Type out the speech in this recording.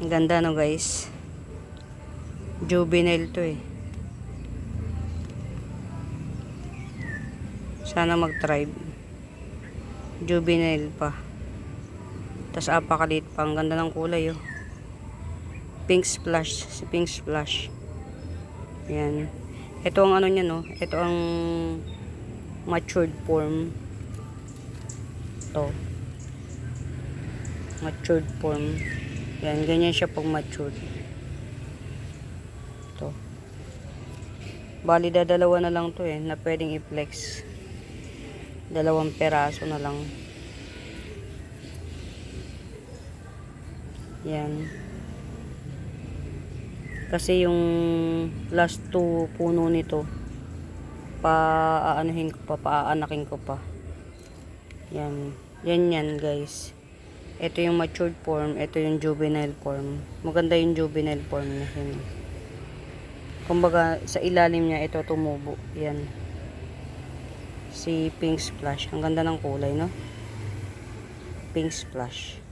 Ang ganda no guys. Juvenile to eh. Sana mag-thrive. Juvenile pa. Tapos apakalit pa. Ang ganda ng kulay oh. Pink splash. Si pink splash. Yan. Ito ang ano niya no. Ito ang matured form. Ito. Matured form. Yan. Ganyan siya pag matured. Ito. Bali dalawa na lang to eh. Na pwedeng i-flex. 2 peraso na lang. Yan. Kasi yung last 2 puno nito paanahin ko pa, paaanakin ko pa. Yan. Yan guys. Ito yung matured form, ito yung juvenile form. Maganda yung juvenile form na yun. Kumbaga sa ilalim niya ito tumubo. Yan. Si pink splash. Ang ganda ng kulay, no? Pink splash.